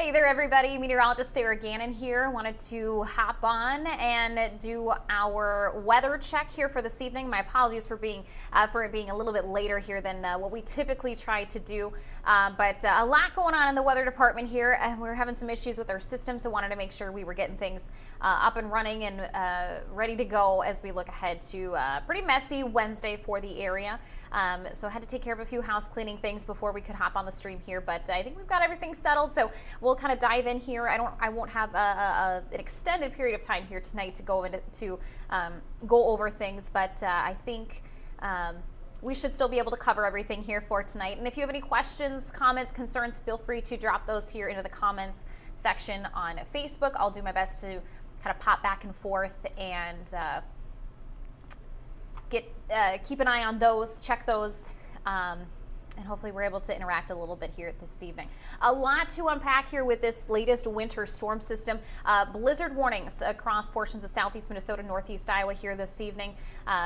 Hey there, everybody. Meteorologist Sarah Gannon here. Wanted to hop on and do our weather check here for this evening. My apologies for it being a little bit later here than what we typically try to do. But a lot going on in the weather department here. We're having some issues with our system, so wanted to make sure we were getting things up and running and ready to go as we look ahead to pretty messy Wednesday for the area. So I had to take care of a few house cleaning things before we could hop on the stream here, but I think we've got everything settled. So we'll kind of dive in here. I won't have an extended period of time here tonight to go go over things, but I think we should still be able to cover everything here for tonight. And if you have any questions, comments, concerns, feel free to drop those here into the comments section on Facebook. I'll do my best to kind of pop back and forth and keep an eye on those, check those, and hopefully we're able to interact a little bit here this evening. A lot to unpack here with this latest winter storm system. Blizzard warnings across portions of southeast Minnesota, northeast Iowa here this evening.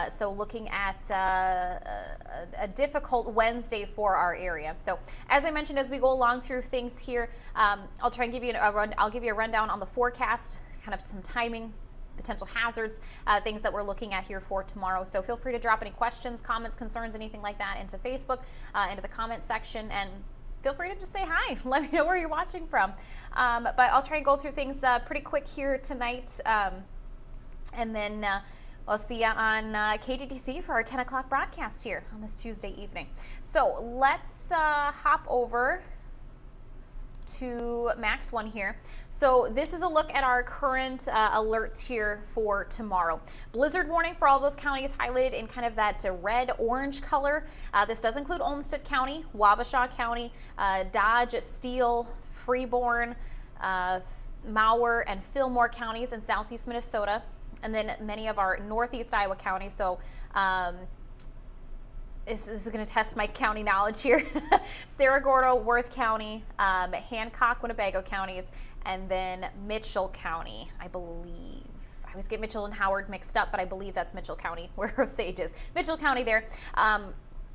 So looking at a difficult Wednesday for our area. So as I mentioned, as we go along through things here, I'll try and give you I'll give you a rundown on the forecast, kind of some timing, potential hazards, things that we're looking at here for tomorrow. So feel free to drop any questions, comments, concerns, anything like that into Facebook, into the comment section, and feel free to just say hi. Let me know where you're watching from. But I'll try and go through things pretty quick here tonight, and then I'll see you on KDTC for our 10 o'clock broadcast here on this Tuesday evening. So let's hop over to Max 1 here. So this is a look at our current alerts here for tomorrow. Blizzard warning for all those counties highlighted in kind of that red-orange color. This does include Olmsted County, Wabasha County, Dodge, Steele, Freeborn, Mower, and Fillmore counties in southeast Minnesota, and then many of our northeast Iowa counties. So this is going to test my county knowledge here. Cerro Gordo, Worth County, Hancock, Winnebago counties, and then Mitchell County, I believe. I always get Mitchell and Howard mixed up, but I believe that's Mitchell County, where Osage is. Mitchell County there.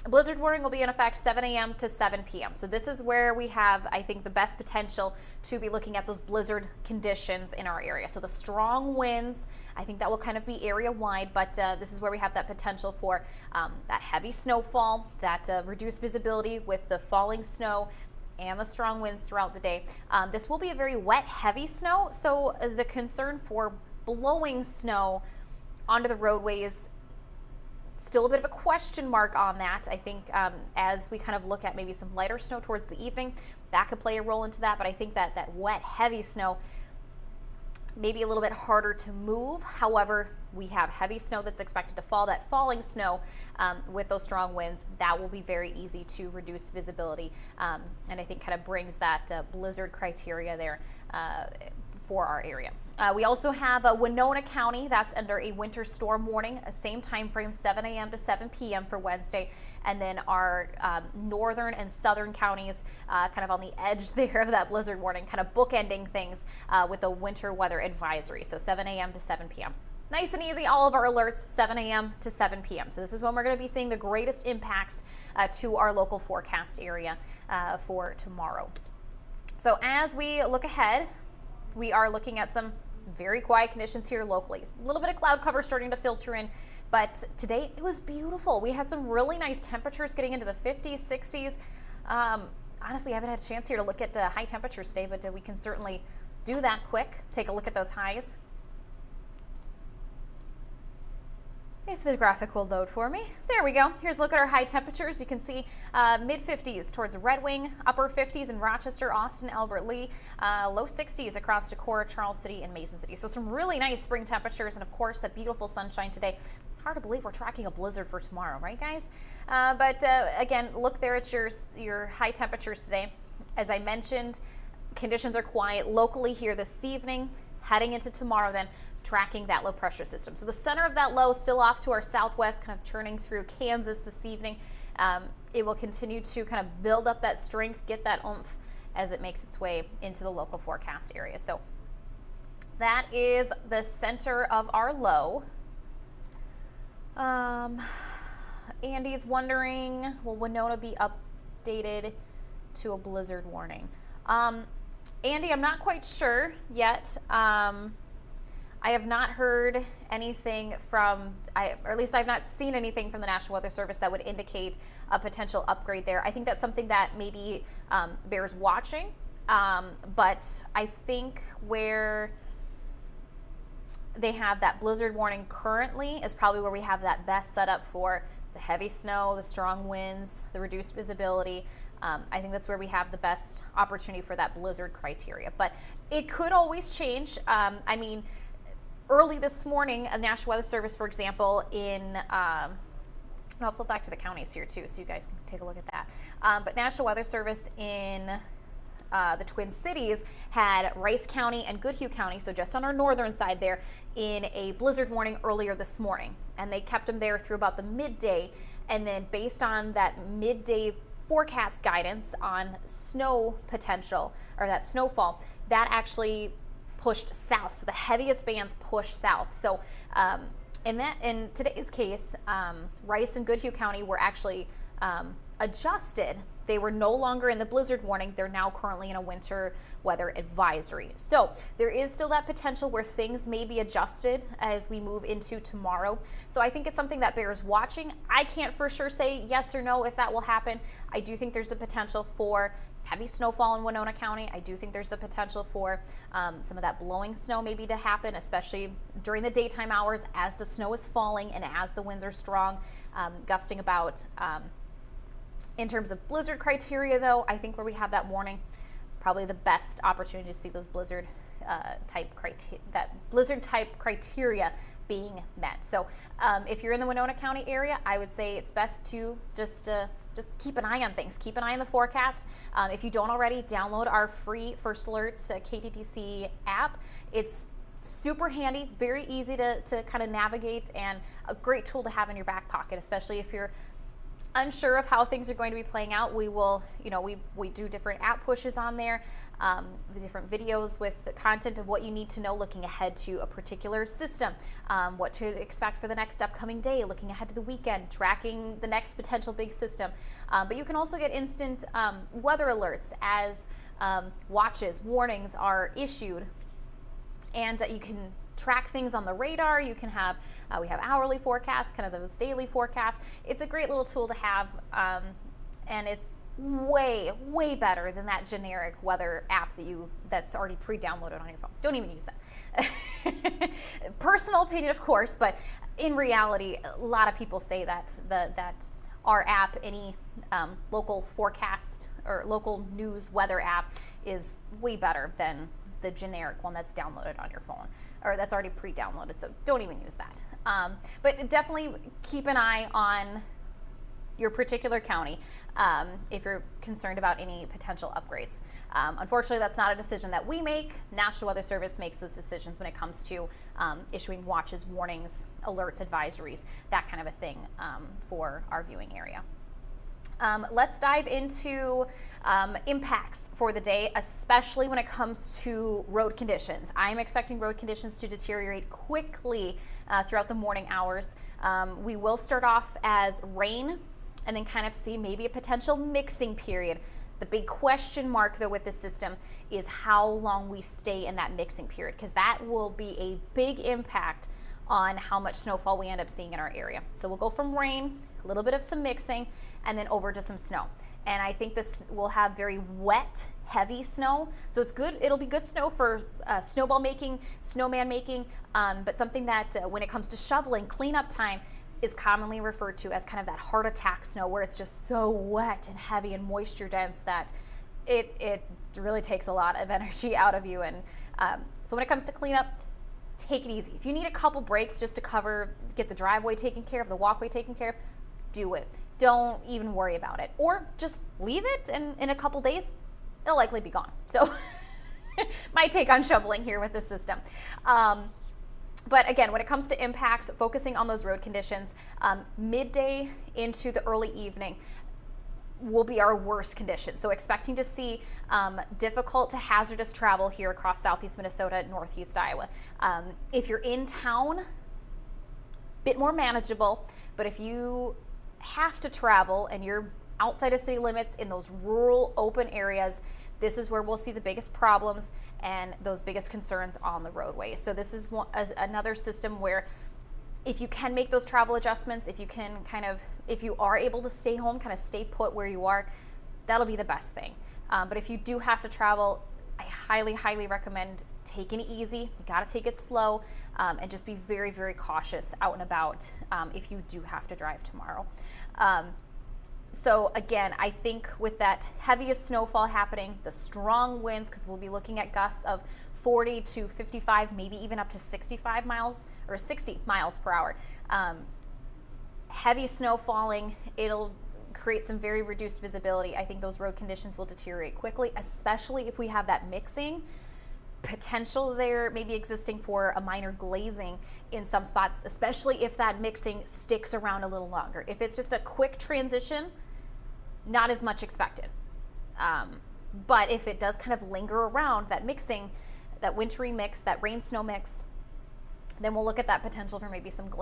Blizzard warning will be in effect 7 a.m. to 7 p.m. So this is where we have, I think, the best potential to be looking at those blizzard conditions in our area. So the strong winds, I think that will kind of be area-wide, but this is where we have that potential for that heavy snowfall, that reduced visibility with the falling snow and the strong winds throughout the day. This will be a very wet, heavy snow, so the concern for blowing snow onto the roadways, still a bit of a question mark on that. I think as we kind of look at maybe some lighter snow towards the evening, that could play a role into that. But I think that that wet, heavy snow may be a little bit harder to move. However, we have heavy snow that's expected to fall. That falling snow with those strong winds, that will be very easy to reduce visibility. And I think kind of brings that blizzard criteria there for our area. We also have Winona County, that's under a winter storm warning, same time frame, 7 a.m. to 7 p.m. for Wednesday. And then our northern and southern counties kind of on the edge there of that blizzard warning, kind of bookending things with a winter weather advisory. So 7 a.m. to 7 p.m. Nice and easy, all of our alerts, 7 a.m. to 7 p.m. So this is when we're going to be seeing the greatest impacts to our local forecast area for tomorrow. So as we look ahead, we are looking at some very quiet conditions here locally. A little bit of cloud cover starting to filter in, but today it was beautiful. We had some really nice temperatures getting into the 50s, 60s. Honestly, I haven't had a chance here to look at high temperatures today, but we can certainly do that quick. Take a look at those highs. If the graphic will load for me. There we go. Here's a look at our high temperatures. You can see mid-50s towards Red Wing, upper 50s in Rochester, Austin, Albert Lee, low 60s across Decorah, Charles City, and Mason City. So some really nice spring temperatures, and of course that beautiful sunshine today. It's hard to believe we're tracking a blizzard for tomorrow, right guys? But again, look there at your high temperatures today. As I mentioned, conditions are quiet locally here this evening. Heading into tomorrow then, tracking that low pressure system. So the center of that low still off to our southwest, kind of churning through Kansas this evening. It will continue to kind of build up that strength, get that oomph as it makes its way into the local forecast area. So that is the center of our low. Andy's wondering, will Winona be updated to a blizzard warning? Andy, I'm not quite sure yet. I have not heard anything from, or at least I've not seen anything from the National Weather Service that would indicate a potential upgrade there. I think that's something that maybe bears watching, but I think where they have that blizzard warning currently is probably where we have that best setup for the heavy snow, the strong winds, the reduced visibility. I think that's where we have the best opportunity for that blizzard criteria, but it could always change. I mean, early this morning, a National Weather Service, for example, I'll flip back to the counties here too, so you guys can take a look at that. But National Weather Service in the Twin Cities had Rice County and Goodhue County, so just on our northern side there, in a blizzard warning earlier this morning. And they kept them there through about the midday. And then based on that midday forecast guidance on snow potential, or that snowfall, that actually pushed south. So the heaviest bands pushed south. So in today's case, Rice and Goodhue County were actually adjusted. They were no longer in the blizzard warning. They're now currently in a winter weather advisory. So there is still that potential where things may be adjusted as we move into tomorrow. So I think it's something that bears watching. I can't for sure say yes or no if that will happen. I do think there's a potential for heavy snowfall in Winona County. I do think there's the potential for some of that blowing snow maybe to happen, especially during the daytime hours as the snow is falling and as the winds are strong, gusting about. In terms of blizzard criteria, though, I think where we have that warning, probably the best opportunity to see those blizzard type criteria being met. So if you're in the Winona County area, I would say it's best to just keep an eye on things. Keep an eye on the forecast. If you don't already, download our free First Alert KDTC app. It's super handy, very easy to kind of navigate, and a great tool to have in your back pocket, especially if you're unsure of how things are going to be playing out. We will, we do different app pushes on there, the different videos with the content of what you need to know looking ahead to a particular system, what to expect for the next upcoming day, looking ahead to the weekend, tracking the next potential big system. But you can also get instant weather alerts as watches, warnings are issued, and you can track things on the radar. You can have, we have hourly forecasts, kind of those daily forecasts. It's a great little tool to have, and it's way, way better than that generic weather app that's already pre-downloaded on your phone. Don't even use that. Personal opinion, of course, but in reality, a lot of people say that that our app, any local forecast or local news weather app, is way better than the generic one that's downloaded on your phone, or that's already pre-downloaded, so don't even use that. But definitely keep an eye on your particular county if you're concerned about any potential upgrades. Unfortunately, that's not a decision that we make. National Weather Service makes those decisions when it comes to issuing watches, warnings, alerts, advisories, that kind of a thing for our viewing area. Let's dive into impacts for the day, especially when it comes to road conditions. I'm expecting road conditions to deteriorate quickly throughout the morning hours. We will start off as rain and then kind of see maybe a potential mixing period. The big question mark, though, with this system is how long we stay in that mixing period, because that will be a big impact on how much snowfall we end up seeing in our area. So we'll go from rain, a little bit of some mixing, and then over to some snow. And I think this will have very wet, heavy snow. So it's good. It'll be good snow for snowball making, snowman making, but something that when it comes to shoveling, cleanup time, is commonly referred to as kind of that heart attack snow, where it's just so wet and heavy and moisture dense that it really takes a lot of energy out of you. And so when it comes to cleanup, take it easy. If you need a couple breaks just to get the driveway taken care of, the walkway taken care of, do it. Don't even worry about it. Or just leave it, and in a couple days, it'll likely be gone. So my take on shoveling here with this system. But again, when it comes to impacts, focusing on those road conditions, midday into the early evening will be our worst conditions. So expecting to see difficult to hazardous travel here across southeast Minnesota, northeast Iowa. If you're in town, a bit more manageable, but if you have to travel and you're outside of city limits in those rural open areas, this is where we'll see the biggest problems and those biggest concerns on the roadway. So this is another system where if you can make those travel adjustments, if you are able to stay home, kind of stay put where you are, that'll be the best thing. But if you do have to travel, I highly, highly recommend taking it easy. You got to take it slow, and just be very, very cautious out and about if you do have to drive tomorrow. So again, I think with that heaviest snowfall happening, the strong winds, because we'll be looking at gusts of 40 to 55, maybe even up to 65 miles or 60 miles per hour. Heavy snow falling, it'll create some very reduced visibility. I think those road conditions will deteriorate quickly, especially if we have that mixing potential there, maybe existing for a minor glazing in some spots, especially if that mixing sticks around a little longer. If it's just a quick transition, not as much expected. But if it does kind of linger around, that mixing, that wintry mix, that rain-snow mix, then we'll look at that potential for maybe some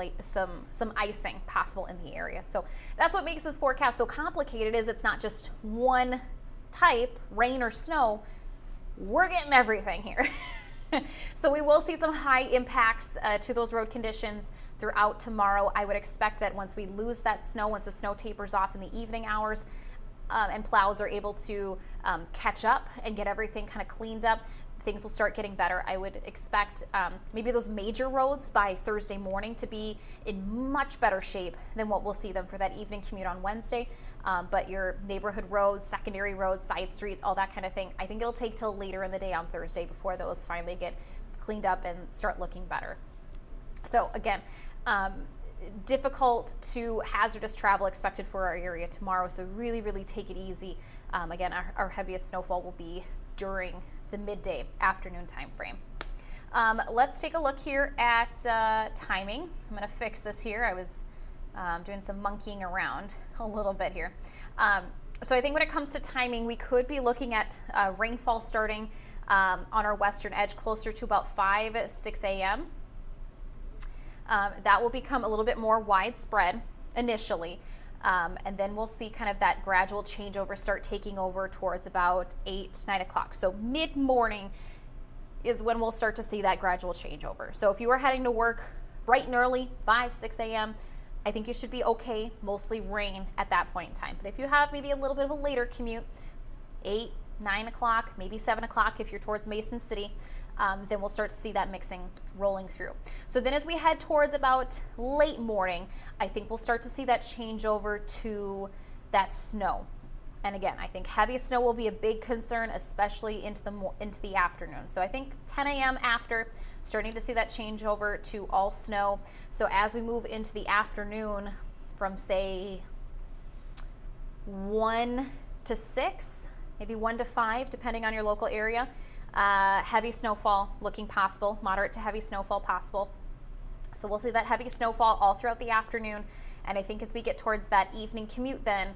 icing possible in the area. So that's what makes this forecast so complicated, is it's not just one type, rain or snow. We're getting everything here. So we will see some high impacts to those road conditions throughout tomorrow. I would expect that once we lose that snow, once the snow tapers off in the evening hours, and plows are able to catch up and get everything kind of cleaned up, things will start getting better. I would expect maybe those major roads by Thursday morning to be in much better shape than what we'll see them for that evening commute on Wednesday. But your neighborhood roads, secondary roads, side streets, all that kind of thing, I think it'll take till later in the day on Thursday before those finally get cleaned up and start looking better. So again, difficult to hazardous travel expected for our area tomorrow, so really, really take it easy. Again, our heaviest snowfall will be during the midday afternoon time frame. Let's take a look here at timing. I'm going to fix this here. I was doing some monkeying around a little bit here. So I think when it comes to timing, we could be looking at rainfall starting on our western edge closer to about 6 a.m. That will become a little bit more widespread initially, and then we'll see kind of that gradual changeover start taking over towards about 9 o'clock. So mid-morning is when we'll start to see that gradual changeover. So if you are heading to work bright and early, 6 a.m., I think you should be okay, mostly rain at that point in time. But if you have maybe a little bit of a later commute, 8, 9 o'clock, maybe 7 o'clock if you're towards Mason City, then we'll start to see that mixing rolling through. So then as we head towards about late morning, I think we'll start to see that change over to that snow. And again, I think heavy snow will be a big concern, especially into the afternoon. So I think 10 a.m. after, starting to see that change over to all snow. So as we move into the afternoon from say 1 to 6, maybe 1 to 5, depending on your local area, heavy snowfall looking possible, moderate to heavy snowfall possible. So we'll see that heavy snowfall all throughout the afternoon. And I think as we get towards that evening commute then,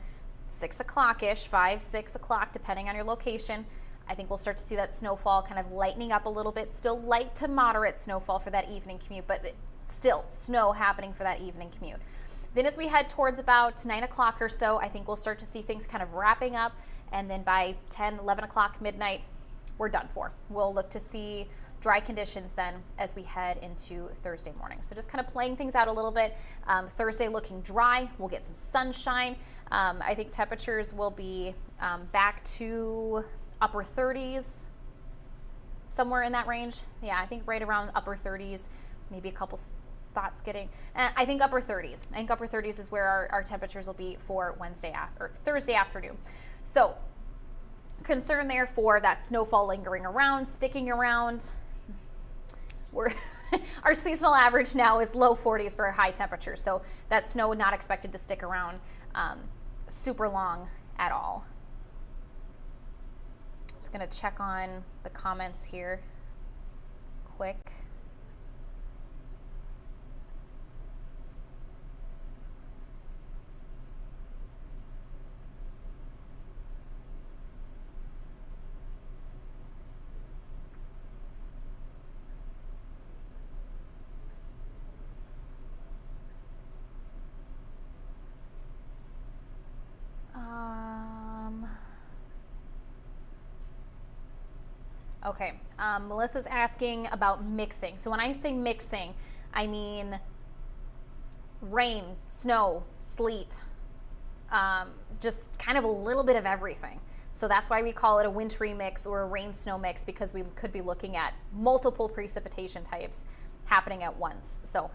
6 o'clock-ish, 5, 6 o'clock, depending on your location, I think we'll start to see that snowfall kind of lightening up a little bit. Still light to moderate snowfall for that evening commute, but still snow happening for that evening commute. Then as we head towards about 9 o'clock or so, I think we'll start to see things kind of wrapping up, and then by 10, 11 o'clock, midnight, we're done for. We'll look to see dry conditions then as we head into Thursday morning. So just kind of playing things out a little bit. Thursday looking dry. We'll get some sunshine. I think temperatures will be back to upper 30s, somewhere in that range. Yeah, I think right around upper 30s, maybe a couple spots getting, I think upper 30s. I think upper 30s is where our temperatures will be for Thursday afternoon. So concern there for that snowfall lingering around, sticking around. Our seasonal average now is low 40s for a high temperature, so that snow not expected to stick around super long at all. Just going to check on the comments here quick. Okay, Melissa's asking about mixing. So when I say mixing, I mean rain, snow, sleet, just kind of a little bit of everything. So that's why we call it a wintry mix or a rain-snow mix, because we could be looking at multiple precipitation types happening at once. So,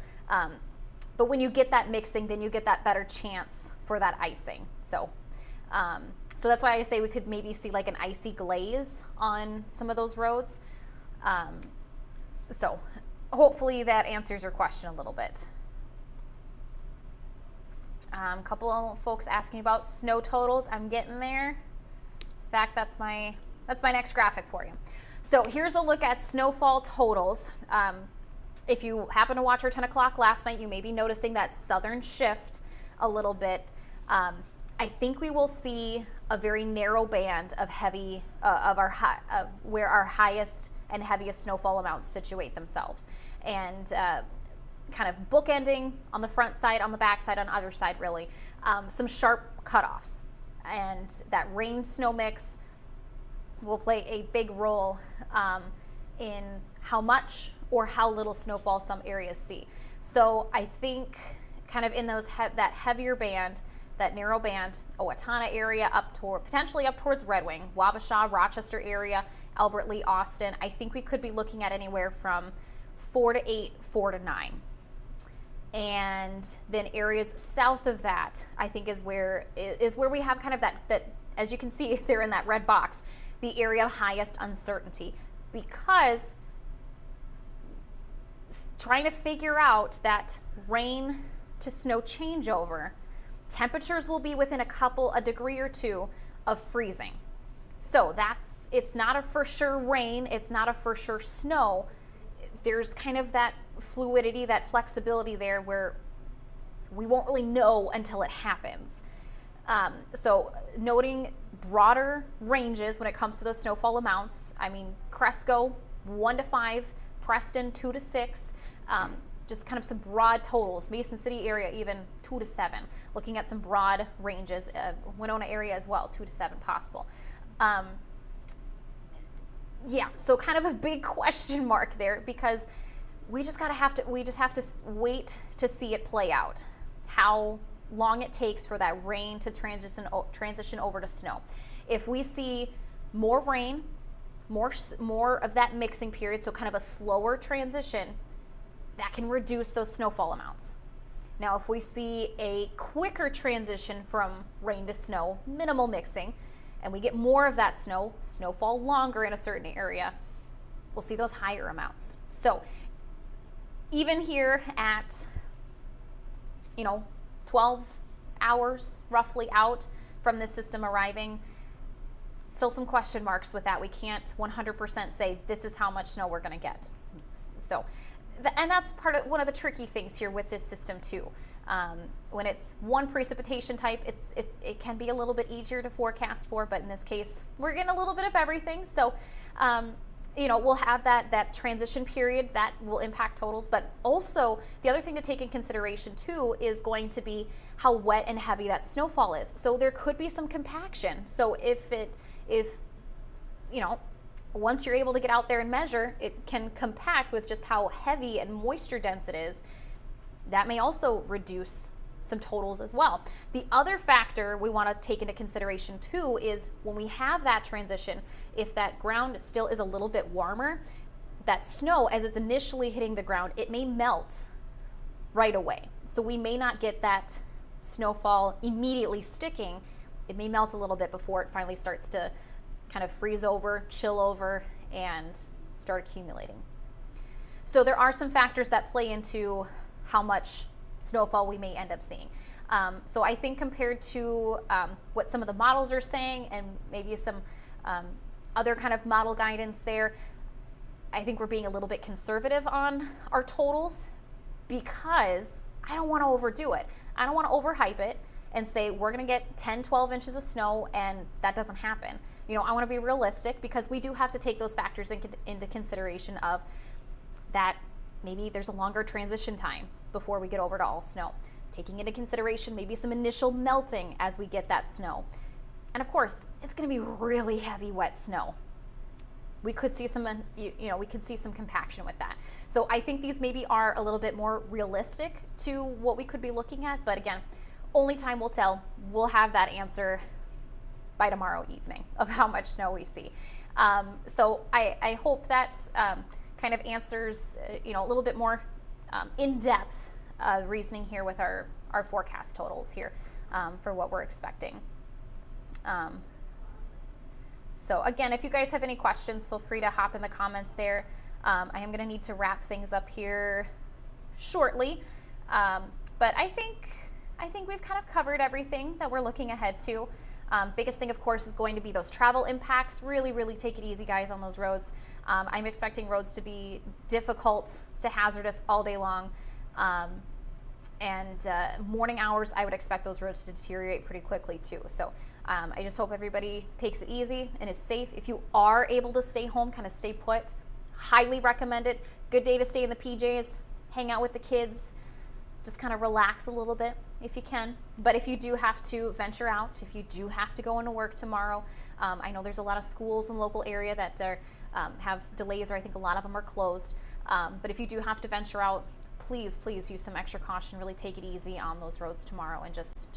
but when you get that mixing, then you get that better chance for that icing. So, so that's why I say we could maybe see like an icy glaze on some of those roads. So hopefully that answers your question a little bit. A couple of folks asking about snow totals. I'm getting there. In fact, that's my next graphic for you. So here's a look at snowfall totals. If you happen to watch our 10 o'clock last night, you may be noticing that southern shift a little bit. I think we will see a very narrow band of heavy, where our highest and heaviest snowfall amounts situate themselves. And kind of bookending on the front side, on the back side, on either side really, some sharp cutoffs. And that rain-snow mix will play a big role in how much or how little snowfall some areas see. So I think kind of in those that heavier band, that narrow band, Owatonna area potentially up towards Red Wing, Wabasha, Rochester area, Albert Lee, Austin, I think we could be looking at anywhere from 4 to 8, 4 to 9. And then areas south of that, I think is where we have kind of that, as you can see there in that red box, the area of highest uncertainty, because trying to figure out that rain to snow changeover, temperatures will be within a degree or two of freezing. So it's not a for sure rain, it's not a for sure snow. There's kind of that fluidity, that flexibility there where we won't really know until it happens. So noting broader ranges when it comes to those snowfall amounts. I mean, Cresco 1 to 5, Preston 2 to 6, just kind of some broad totals. Mason City area even 2 to 7. Looking at some broad ranges. Winona area as well, 2 to 7 possible. Yeah, so kind of a big question mark there, because we just have to wait to see it play out. How long it takes for that rain to transition over to snow. If we see more rain, more of that mixing period, so kind of a slower transition, that can reduce those snowfall amounts. Now, if we see a quicker transition from rain to snow, minimal mixing, and we get more of that snowfall longer in a certain area, we'll see those higher amounts. So even here at, 12 hours roughly out from this system arriving, still some question marks with that. We can't 100% say this is how much snow we're going to get. So, and that's one of the tricky things here with this system too. When it's one precipitation type, it can be a little bit easier to forecast for, but in this case, we're getting a little bit of everything. So, we'll have that transition period that will impact totals, but also the other thing to take in consideration too is going to be how wet and heavy that snowfall is. So there could be some compaction. So if once you're able to get out there and measure, it can compact with just how heavy and moisture dense it is. That may also reduce some totals as well. The other factor we want to take into consideration too is when we have that transition, if that ground still is a little bit warmer, that snow, as it's initially hitting the ground, it may melt right away. So we may not get that snowfall immediately sticking. It may melt a little bit before it finally starts to kind of freeze over, chill over, and start accumulating. So there are some factors that play into how much snowfall we may end up seeing. So I think compared to what some of the models are saying and maybe some other kind of model guidance there, I think we're being a little bit conservative on our totals because I don't want to overdo it. I don't want to overhype it and say we're going to get 10, 12 inches of snow and that doesn't happen. I want to be realistic because we do have to take those factors into consideration of that maybe there's a longer transition time before we get over to all snow. Taking into consideration maybe some initial melting as we get that snow. And of course, it's going to be really heavy, wet snow. we could see some, we could see some compaction with that. So I think these maybe are a little bit more realistic to what we could be looking at. But again, only time will tell. We'll have that answer by tomorrow evening of how much snow we see. So I hope that kind of answers, a little bit more in-depth reasoning here with our forecast totals here for what we're expecting. So again, if you guys have any questions, feel free to hop in the comments there. I am going to need to wrap things up here shortly, but I think we've kind of covered everything that we're looking ahead to. Biggest thing, of course, is going to be those travel impacts. Really, really take it easy, guys, on those roads. I'm expecting roads to be difficult to hazardous all day long. And morning hours, I would expect those roads to deteriorate pretty quickly too. So I just hope everybody takes it easy and is safe. If you are able to stay home, kind of stay put, highly recommend it. Good day to stay in the PJs, hang out with the kids, just kind of relax a little bit if you can. But if you do have to venture out, if you do have to go into work tomorrow, I know there's a lot of schools in the local area that are, have delays, or I think a lot of them are closed. But if you do have to venture out, please use some extra caution. Really take it easy on those roads tomorrow and just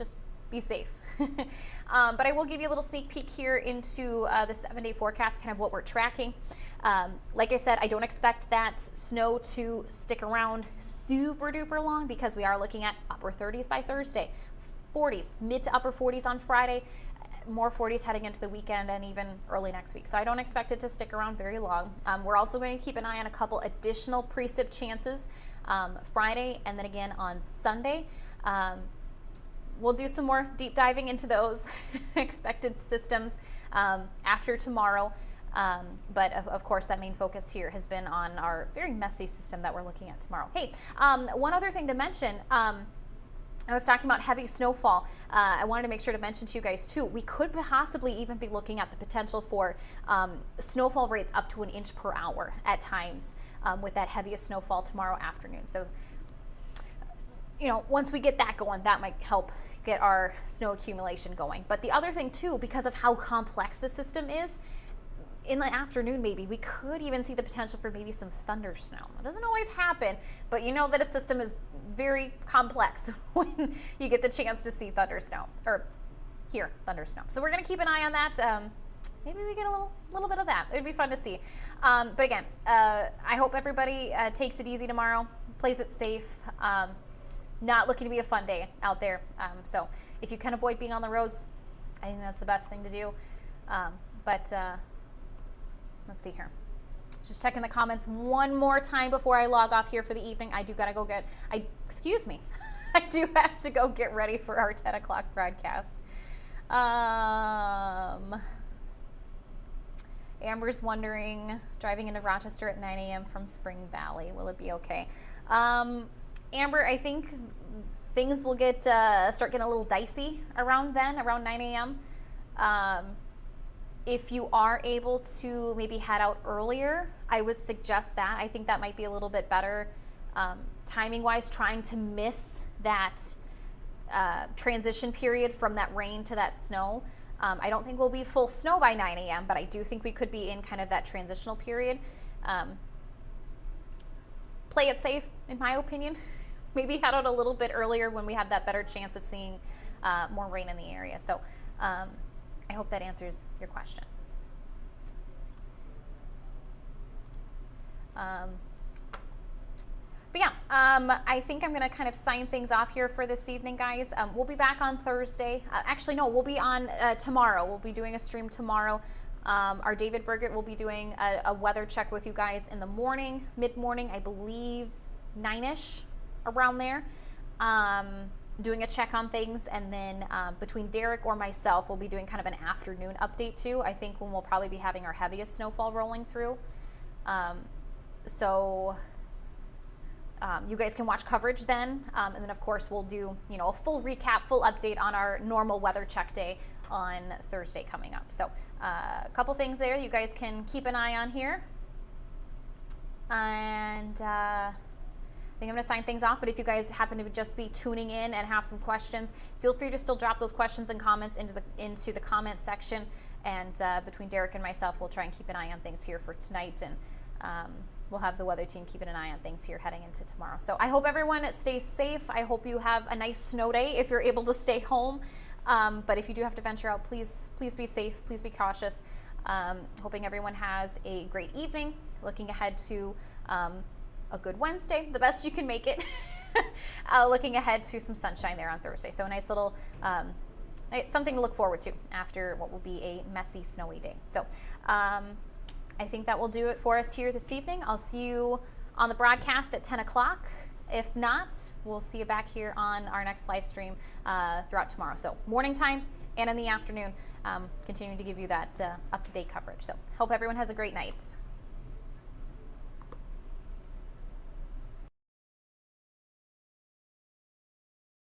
be safe. But I will give you a little sneak peek here into the 7-day forecast, kind of what we're tracking. Like I said, I don't expect that snow to stick around super duper long because we are looking at upper 30s by Thursday, 40s, mid to upper 40s on Friday, more 40s heading into the weekend and even early next week. So I don't expect it to stick around very long. We're also going to keep an eye on a couple additional precip chances Friday and then again on Sunday. We'll do some more deep diving into those expected systems after tomorrow. But of course, that main focus here has been on our very messy system that we're looking at tomorrow. Hey, one other thing to mention, I was talking about heavy snowfall. I wanted to make sure to mention to you guys too, we could possibly even be looking at the potential for snowfall rates up to 1 inch per hour at times with that heaviest snowfall tomorrow afternoon. So, once we get that going, that might help get our snow accumulation going. But the other thing too, because of how complex the system is, in the afternoon, maybe we could even see the potential for maybe some thunder snow. It doesn't always happen, but you know that a system is very complex when you get the chance to see thunder snow or hear thunder snow. So we're going to keep an eye on that. Maybe we get a little bit of that. It would be fun to see. But again, I hope everybody takes it easy tomorrow, plays it safe. Not looking to be a fun day out there. So if you can avoid being on the roads, I think that's the best thing to do. Let's see here. Just checking the comments one more time before I log off here for the evening. I do gotta go excuse me. I do have to go get ready for our 10 o'clock broadcast. Amber's wondering, driving into Rochester at 9 a.m. from Spring Valley, will it be okay? Amber, I think things will start getting a little dicey around 9 a.m. If you are able to maybe head out earlier, I would suggest that. I think that might be a little bit better timing-wise, trying to miss that transition period from that rain to that snow. I don't think we'll be full snow by 9 a.m., but I do think we could be in kind of that transitional period. Play it safe, in my opinion. Maybe head out a little bit earlier when we have that better chance of seeing more rain in the area. So I hope that answers your question. But yeah, I think I'm going to kind of sign things off here for this evening, guys. We'll be back on Thursday. Actually, no, we'll be on tomorrow. We'll be doing a stream tomorrow. Our David Burgett will be doing a weather check with you guys in the morning, mid-morning, I believe 9-ish, around there. Doing a check on things, and then between Derek or myself, we'll be doing kind of an afternoon update too. I think when we'll probably be having our heaviest snowfall rolling through. So you guys can watch coverage then, and then of course we'll do a full recap, full update on our normal weather check day on Thursday coming up. So a couple things there you guys can keep an eye on here, and I think I'm going to sign things off, but if you guys happen to just be tuning in and have some questions, feel free to still drop those questions and comments into the comment section, And between Derek and myself, we'll try and keep an eye on things here for tonight, and we'll have the weather team keeping an eye on things here heading into tomorrow. So I hope everyone stays safe. I hope you have a nice snow day if you're able to stay home. But if you do have to venture out, please be safe. Please be cautious. Hoping everyone has a great evening. Looking ahead to a good Wednesday, the best you can make it. Looking ahead to some sunshine there on Thursday. So a nice little something to look forward to after what will be a messy, snowy day. So I think that will do it for us here this evening. I'll see you on the broadcast at 10 o'clock. If not, we'll see you back here on our next live stream throughout tomorrow. So morning time and in the afternoon, continuing to give you that up-to-date coverage. So hope everyone has a great night.